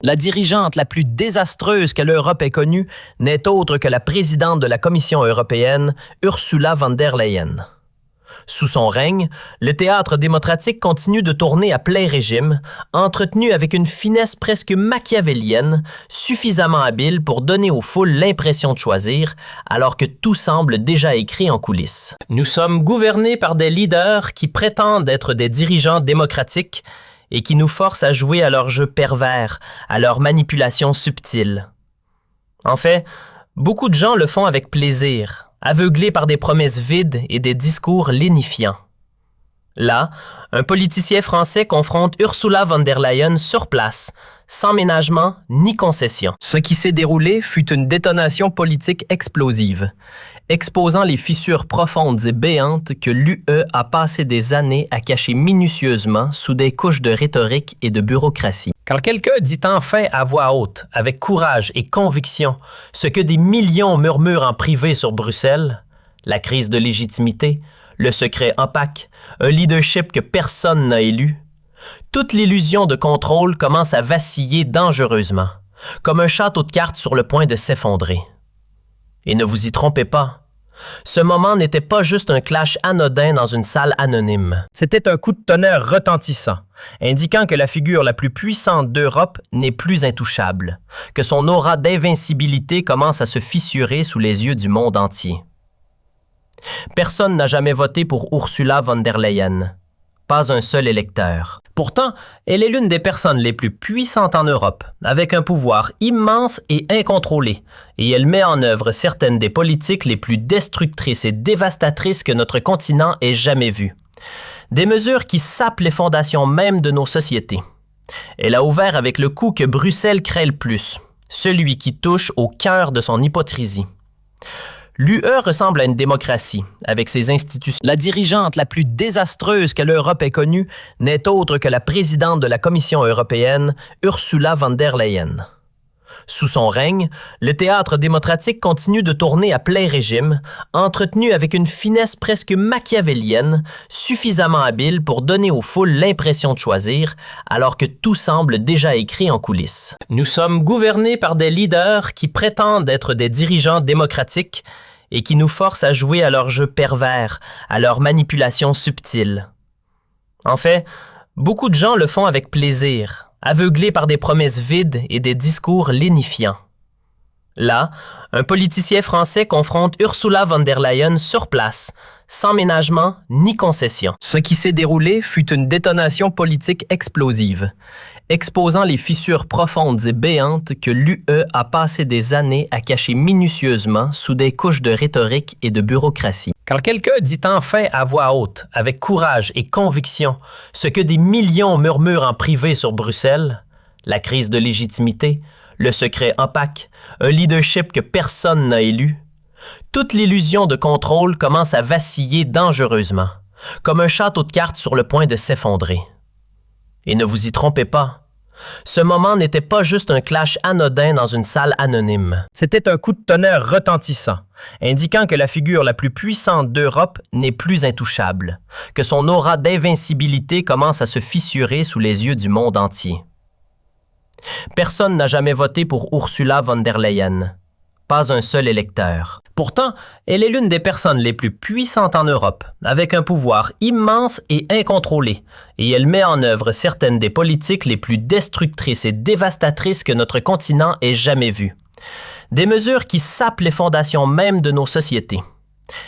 La dirigeante la plus désastreuse que l'Europe ait connue n'est autre que la présidente de la Commission européenne, Ursula von der Leyen. Sous son règne, le théâtre démocratique continue de tourner à plein régime, entretenu avec une finesse presque machiavélienne, suffisamment habile pour donner aux foules l'impression de choisir, alors que tout semble déjà écrit en coulisses. Nous sommes gouvernés par des leaders qui prétendent être des dirigeants démocratiques et qui nous forcent à jouer à leur jeu pervers, à leur manipulation subtile. En fait, beaucoup de gens le font avec plaisir, aveuglés par des promesses vides et des discours lénifiants. Là, un politicien français confronte Ursula von der Leyen sur place, sans ménagement ni concession. Ce qui s'est déroulé fut une détonation politique explosive, exposant les fissures profondes et béantes que l'UE a passé des années à cacher minutieusement sous des couches de rhétorique et de bureaucratie. Quand quelqu'un dit enfin à voix haute, avec courage et conviction, ce que des millions murmurent en privé sur Bruxelles, la crise de légitimité, le secret opaque, un leadership que personne n'a élu, toute l'illusion de contrôle commence à vaciller dangereusement, comme un château de cartes sur le point de s'effondrer. Et ne vous y trompez pas, ce moment n'était pas juste un clash anodin dans une salle anonyme. C'était un coup de tonnerre retentissant, indiquant que la figure la plus puissante d'Europe n'est plus intouchable, que son aura d'invincibilité commence à se fissurer sous les yeux du monde entier. Personne n'a jamais voté pour Ursula von der Leyen. Pas un seul électeur. Pourtant, elle est l'une des personnes les plus puissantes en Europe, avec un pouvoir immense et incontrôlé, et elle met en œuvre certaines des politiques les plus destructrices et dévastatrices que notre continent ait jamais vues. Des mesures qui sapent les fondations mêmes de nos sociétés. Elle a ouvert avec le coup que Bruxelles crée le plus, celui qui touche au cœur de son hypocrisie. L'UE ressemble à une démocratie, avec ses institutions. La dirigeante la plus désastreuse que l'Europe ait connue n'est autre que la présidente de la Commission européenne, Ursula von der Leyen. Sous son règne, le théâtre démocratique continue de tourner à plein régime, entretenu avec une finesse presque machiavélienne, suffisamment habile pour donner aux foules l'impression de choisir, alors que tout semble déjà écrit en coulisses. Nous sommes gouvernés par des leaders qui prétendent être des dirigeants démocratiques et qui nous forcent à jouer à leur jeu pervers, à leur manipulation subtile. En fait, beaucoup de gens le font avec plaisir, aveuglés par des promesses vides et des discours lénifiants. Là, un politicien français confronte Ursula von der Leyen sur place, sans ménagement ni concession. Ce qui s'est déroulé fut une détonation politique explosive, exposant les fissures profondes et béantes que l'UE a passé des années à cacher minutieusement sous des couches de rhétorique et de bureaucratie. Quand quelqu'un dit enfin à voix haute, avec courage et conviction, ce que des millions murmurent en privé sur Bruxelles, la crise de légitimité, le secret opaque, un leadership que personne n'a élu, toute l'illusion de contrôle commence à vaciller dangereusement, comme un château de cartes sur le point de s'effondrer. Et ne vous y trompez pas, ce moment n'était pas juste un clash anodin dans une salle anonyme. C'était un coup de tonnerre retentissant, indiquant que la figure la plus puissante d'Europe n'est plus intouchable, que son aura d'invincibilité commence à se fissurer sous les yeux du monde entier. Personne n'a jamais voté pour Ursula von der Leyen. Pas un seul électeur. Pourtant, elle est l'une des personnes les plus puissantes en Europe, avec un pouvoir immense et incontrôlé, et elle met en œuvre certaines des politiques les plus destructrices et dévastatrices que notre continent ait jamais vues. Des mesures qui sapent les fondations mêmes de nos sociétés.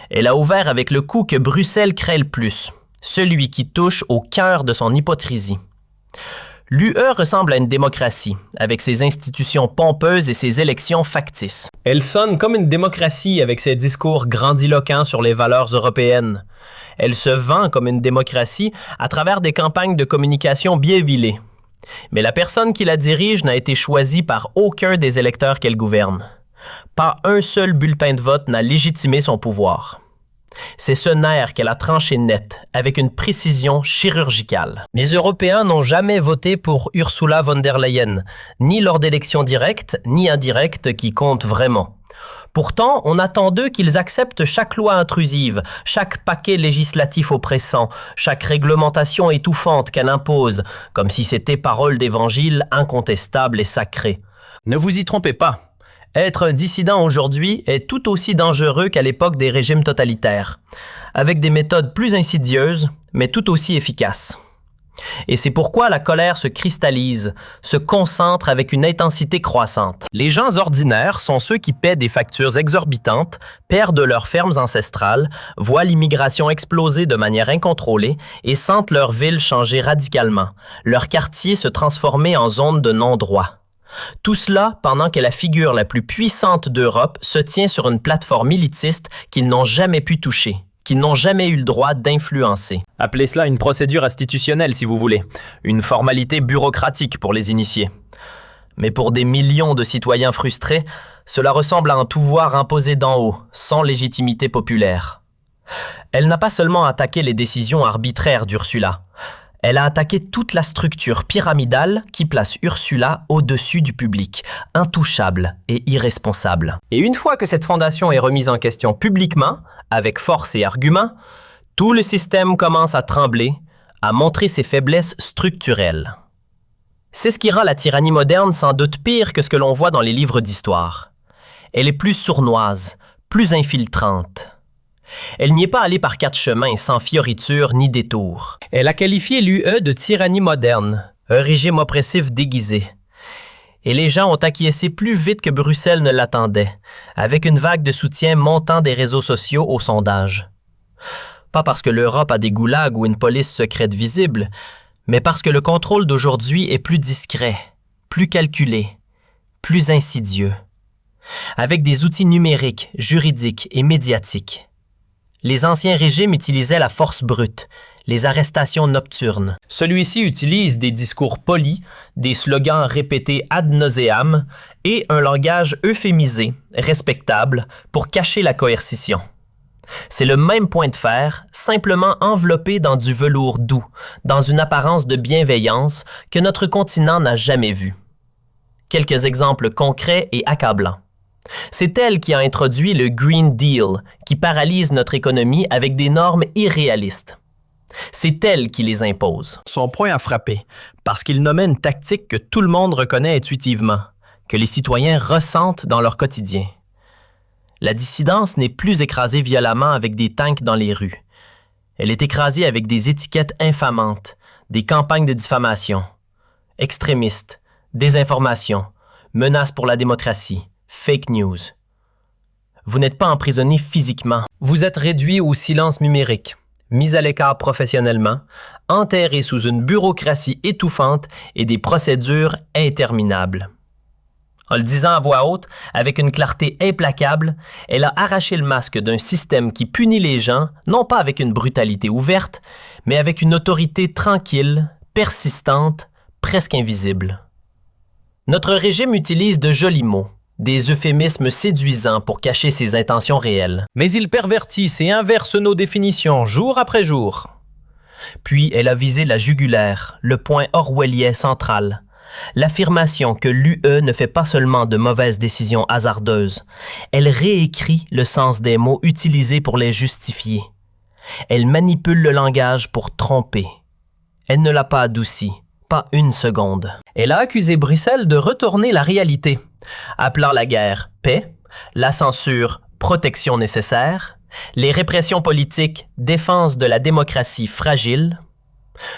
Elle a ouvert avec le coup que Bruxelles crée le plus, celui qui touche au cœur de son hypocrisie. L'UE ressemble à une démocratie, avec ses institutions pompeuses et ses élections factices. Elle sonne comme une démocratie avec ses discours grandiloquents sur les valeurs européennes. Elle se vend comme une démocratie à travers des campagnes de communication bien huilées. Mais la personne qui la dirige n'a été choisie par aucun des électeurs qu'elle gouverne. Pas un seul bulletin de vote n'a légitimé son pouvoir. C'est ce nerf qu'elle a tranché net, avec une précision chirurgicale. Les Européens n'ont jamais voté pour Ursula von der Leyen, ni lors d'élections directes, ni indirectes qui comptent vraiment. Pourtant, on attend d'eux qu'ils acceptent chaque loi intrusive, chaque paquet législatif oppressant, chaque réglementation étouffante qu'elle impose, comme si c'était parole d'évangile incontestable et sacrée. Ne vous y trompez pas. Être un dissident aujourd'hui est tout aussi dangereux qu'à l'époque des régimes totalitaires, avec des méthodes plus insidieuses, mais tout aussi efficaces. Et c'est pourquoi la colère se cristallise, se concentre avec une intensité croissante. Les gens ordinaires sont ceux qui paient des factures exorbitantes, perdent leurs fermes ancestrales, voient l'immigration exploser de manière incontrôlée et sentent leur ville changer radicalement, leur quartier se transformer en zone de non-droit. Tout cela pendant que la figure la plus puissante d'Europe se tient sur une plateforme élitiste qu'ils n'ont jamais pu toucher, qu'ils n'ont jamais eu le droit d'influencer. Appelez cela une procédure institutionnelle si vous voulez, une formalité bureaucratique pour les initiés. Mais pour des millions de citoyens frustrés, cela ressemble à un pouvoir imposé d'en haut, sans légitimité populaire. Elle n'a pas seulement attaqué les décisions arbitraires d'Ursula. Elle a attaqué toute la structure pyramidale qui place Ursula au-dessus du public, intouchable et irresponsable. Et une fois que cette fondation est remise en question publiquement, avec force et argument, tout le système commence à trembler, à montrer ses faiblesses structurelles. C'est ce qui rend la tyrannie moderne sans doute pire que ce que l'on voit dans les livres d'histoire. Elle est plus sournoise, plus infiltrante. Elle n'y est pas allée par quatre chemins, sans fioritures ni détours. Elle a qualifié l'UE de tyrannie moderne, un régime oppressif déguisé. Et les gens ont acquiescé plus vite que Bruxelles ne l'attendait, avec une vague de soutien montant des réseaux sociaux au sondage. Pas parce que l'Europe a des goulags ou une police secrète visible, mais parce que le contrôle d'aujourd'hui est plus discret, plus calculé, plus insidieux, avec des outils numériques, juridiques et médiatiques. Les anciens régimes utilisaient la force brute, les arrestations nocturnes. Celui-ci utilise des discours polis, des slogans répétés ad nauseam et un langage euphémisé, respectable, pour cacher la coercition. C'est le même point de fer, simplement enveloppé dans du velours doux, dans une apparence de bienveillance que notre continent n'a jamais vue. Quelques exemples concrets et accablants. C'est elle qui a introduit le Green Deal, qui paralyse notre économie avec des normes irréalistes. C'est elle qui les impose. Son point a frappé, parce qu'il nommait une tactique que tout le monde reconnaît intuitivement, que les citoyens ressentent dans leur quotidien. La dissidence n'est plus écrasée violemment avec des tanks dans les rues. Elle est écrasée avec des étiquettes infamantes, des campagnes de diffamation, extrémistes, désinformation, menaces pour la démocratie, fake news. Vous n'êtes pas emprisonné physiquement. Vous êtes réduit au silence numérique, mis à l'écart professionnellement, enterré sous une bureaucratie étouffante et des procédures interminables. En le disant à voix haute, avec une clarté implacable, elle a arraché le masque d'un système qui punit les gens, non pas avec une brutalité ouverte, mais avec une autorité tranquille, persistante, presque invisible. Notre régime utilise de jolis mots, des euphémismes séduisants pour cacher ses intentions réelles. Mais ils pervertissent et inversent nos définitions jour après jour. Puis elle a visé la jugulaire, le point orwellien central. L'affirmation que l'UE ne fait pas seulement de mauvaises décisions hasardeuses, elle réécrit le sens des mots utilisés pour les justifier. Elle manipule le langage pour tromper. Elle ne l'a pas adouci, pas une seconde. Elle a accusé Bruxelles de retourner la réalité, appelant la guerre paix, la censure protection nécessaire, les répressions politiques défense de la démocratie fragile.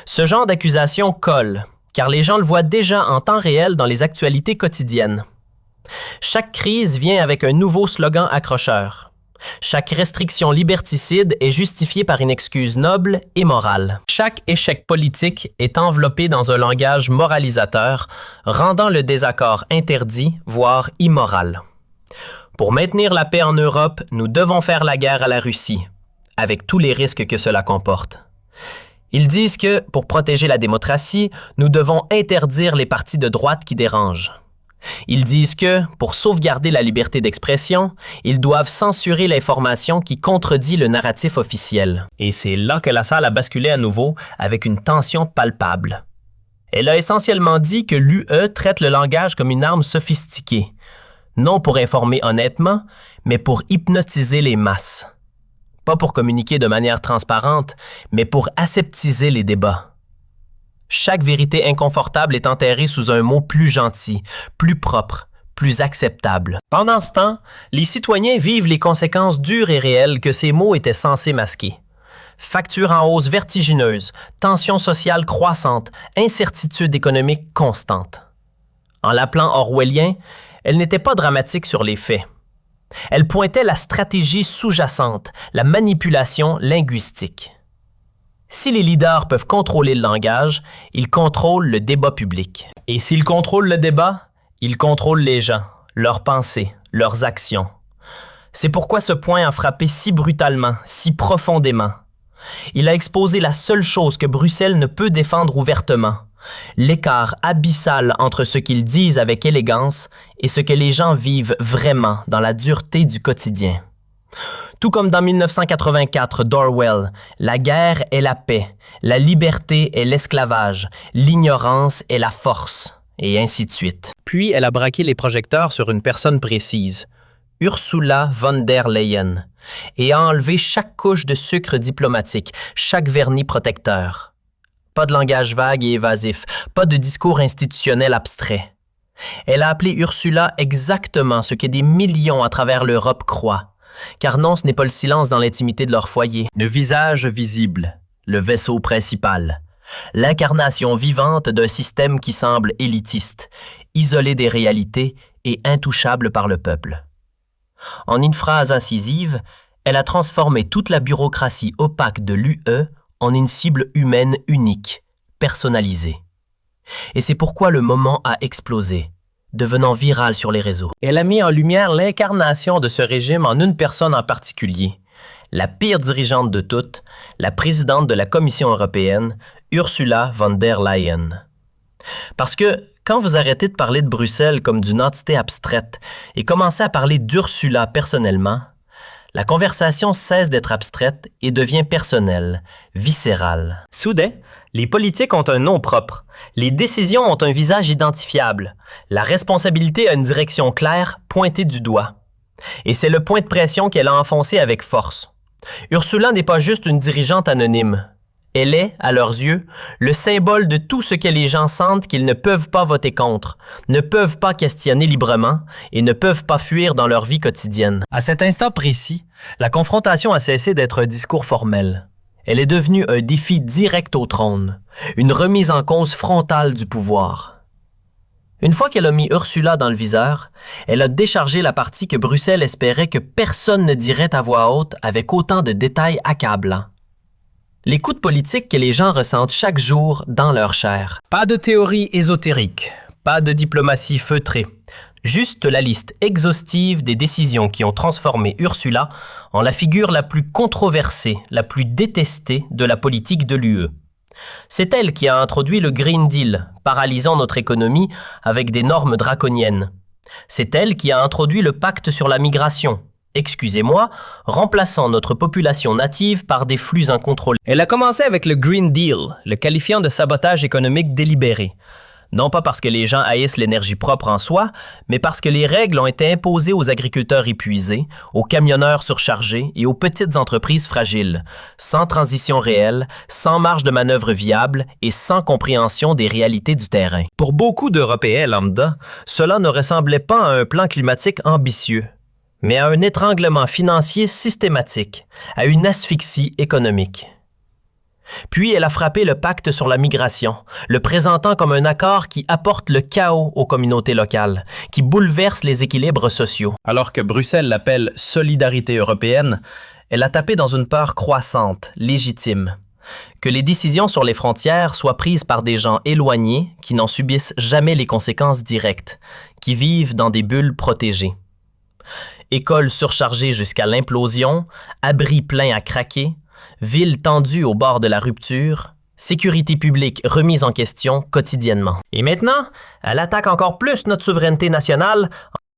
Ce genre d'accusation colle, car les gens le voient déjà en temps réel dans les actualités quotidiennes. Chaque crise vient avec un nouveau slogan accrocheur. Chaque restriction liberticide est justifiée par une excuse noble et morale. Chaque échec politique est enveloppé dans un langage moralisateur, rendant le désaccord interdit, voire immoral. Pour maintenir la paix en Europe, nous devons faire la guerre à la Russie, avec tous les risques que cela comporte. Ils disent que, pour protéger la démocratie, nous devons interdire les partis de droite qui dérangent. Ils disent que, pour sauvegarder la liberté d'expression, ils doivent censurer l'information qui contredit le narratif officiel. Et c'est là que la salle a basculé à nouveau avec une tension palpable. Elle a essentiellement dit que l'UE traite le langage comme une arme sophistiquée, non pour informer honnêtement, mais pour hypnotiser les masses. Pas pour communiquer de manière transparente, mais pour aseptiser les débats. Chaque vérité inconfortable est enterrée sous un mot plus gentil, plus propre, plus acceptable. Pendant ce temps, les citoyens vivent les conséquences dures et réelles que ces mots étaient censés masquer. Factures en hausse vertigineuse, tensions sociales croissantes, incertitude économique constante. En l'appelant orwellien, elle n'était pas dramatique sur les faits. Elle pointait la stratégie sous-jacente, la manipulation linguistique. Si les leaders peuvent contrôler le langage, ils contrôlent le débat public. Et s'ils contrôlent le débat, ils contrôlent les gens, leurs pensées, leurs actions. C'est pourquoi ce point a frappé si brutalement, si profondément. Il a exposé la seule chose que Bruxelles ne peut défendre ouvertement, l'écart abyssal entre ce qu'ils disent avec élégance et ce que les gens vivent vraiment dans la dureté du quotidien. Tout comme dans 1984 d'Orwell, la guerre est la paix, la liberté est l'esclavage, l'ignorance est la force, et ainsi de suite. Puis elle a braqué les projecteurs sur une personne précise, Ursula von der Leyen, et a enlevé chaque couche de sucre diplomatique, chaque vernis protecteur. Pas de langage vague et évasif, pas de discours institutionnel abstrait. Elle a appelé Ursula exactement ce que des millions à travers l'Europe croient. Car non, ce n'est pas le silence dans l'intimité de leur foyer. Le visage visible, le vaisseau principal, l'incarnation vivante d'un système qui semble élitiste, isolé des réalités et intouchable par le peuple. En une phrase incisive, elle a transformé toute la bureaucratie opaque de l'UE en une cible humaine unique, personnalisée. Et c'est pourquoi le moment a explosé, devenant viral sur les réseaux. Elle a mis en lumière l'incarnation de ce régime en une personne en particulier, la pire dirigeante de toutes, la présidente de la Commission européenne, Ursula von der Leyen. Parce que quand vous arrêtez de parler de Bruxelles comme d'une entité abstraite et commencez à parler d'Ursula personnellement, la conversation cesse d'être abstraite et devient personnelle, viscérale. Soudain, les politiques ont un nom propre, les décisions ont un visage identifiable, la responsabilité a une direction claire, pointée du doigt. Et c'est le point de pression qu'elle a enfoncé avec force. Ursula n'est pas juste une dirigeante anonyme. Elle est, à leurs yeux, le symbole de tout ce que les gens sentent qu'ils ne peuvent pas voter contre, ne peuvent pas questionner librement et ne peuvent pas fuir dans leur vie quotidienne. À cet instant précis, la confrontation a cessé d'être un discours formel. Elle est devenue un défi direct au trône, une remise en cause frontale du pouvoir. Une fois qu'elle a mis Ursula dans le viseur, elle a déchargé la partie que Bruxelles espérait que personne ne dirait à voix haute avec autant de détails accablants. Les coups de politique que les gens ressentent chaque jour dans leur chair. Pas de théorie ésotérique, pas de diplomatie feutrée, juste la liste exhaustive des décisions qui ont transformé Ursula en la figure la plus controversée, la plus détestée de la politique de l'UE. C'est elle qui a introduit le Green Deal, paralysant notre économie avec des normes draconiennes. C'est elle qui a introduit le pacte sur la migration, remplaçant notre population native par des flux incontrôlés. Elle a commencé avec le Green Deal, le qualifiant de sabotage économique délibéré. Non pas parce que les gens haïssent l'énergie propre en soi, mais parce que les règles ont été imposées aux agriculteurs épuisés, aux camionneurs surchargés et aux petites entreprises fragiles, sans transition réelle, sans marge de manœuvre viable et sans compréhension des réalités du terrain. Pour beaucoup d'Européens lambda, cela ne ressemblait pas à un plan climatique ambitieux, mais à un étranglement financier systématique, à une asphyxie économique. Puis elle a frappé le pacte sur la migration, le présentant comme un accord qui apporte le chaos aux communautés locales, qui bouleverse les équilibres sociaux. Alors que Bruxelles l'appelle « solidarité européenne », elle a tapé dans une peur croissante, légitime. Que les décisions sur les frontières soient prises par des gens éloignés qui n'en subissent jamais les conséquences directes, qui vivent dans des bulles protégées. Écoles surchargées jusqu'à l'implosion, abris pleins à craquer, ville tendue au bord de la rupture, sécurité publique remise en question quotidiennement. Et maintenant, elle attaque encore plus notre souveraineté nationale